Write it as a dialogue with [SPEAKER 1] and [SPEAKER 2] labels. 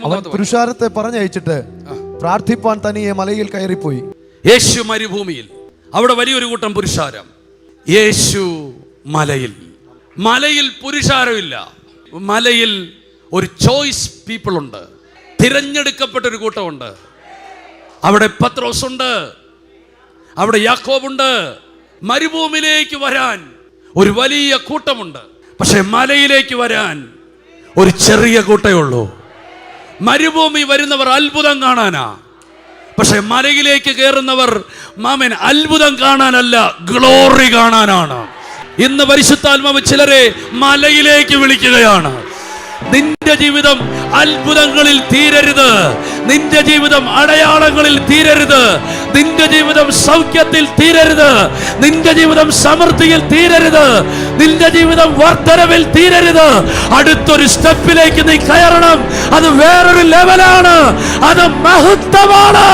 [SPEAKER 1] അവൻ പുരുഷാരത്തെ പറഞ്ഞയച്ചിട്ട് പ്രാർത്ഥിപ്പാൻ തനിയെ മലയിൽ കയറിപ്പോയി.
[SPEAKER 2] യേശു മരുഭൂമിയിൽ, അവിടെ വലിയൊരു കൂട്ടം പുരുഷാരം. യേശു മലയിൽ. മലയിൽ പുരുഷാരമില്ല, മലയിൽ ഒരു ചോയ്സ് പീപ്പിൾ ഉണ്ട്, തിരഞ്ഞെടുക്കപ്പെട്ട ഒരു കൂട്ടമുണ്ട്. അവിടെ പത്രോസ് ഉണ്ട്, അവിടെ യാക്കോബുണ്ട്. മരുഭൂമിയിലേക്ക് വരാൻ ഒരു വലിയ കൂട്ടമുണ്ട്, പക്ഷെ മലയിലേക്ക് വരാൻ ഒരു ചെറിയ കൂട്ടേ ഉള്ളൂ. മരുഭൂമി വരുന്നവർ അത്ഭുതം കാണാനാ, പക്ഷെ മലയിലേക്ക് കയറുന്നവർ മാമൻ അത്ഭുതം കാണാനല്ല, ഗ്ലോറി കാണാനാണ്. ഇന്ന് പരിശുദ്ധാത്മാവ് ചിലരെ മലയിലേക്ക് വിളിക്കുകയാണ്. നിന്റെ ജീവിതം അത്ഭുതങ്ങളിൽ തീരരുത്, നിന്റെ ജീവിതം അടയാളങ്ങളിൽ തീരരുത്, നിന്റെ ജീവിതം സൗഖ്യത്തിൽ തീരരുത്, നിന്റെ ജീവിതം സമൃദ്ധിയിൽ തീരരുത്, നിന്റെ ജീവിതം വർദ്ധനവിൽ തീരരുത്. അടുത്തൊരു സ്റ്റെപ്പിലേക്ക് നീ കയറണം. അത് വേറൊരു ലെവലാണ്, അത് മഹത്വമാണ്.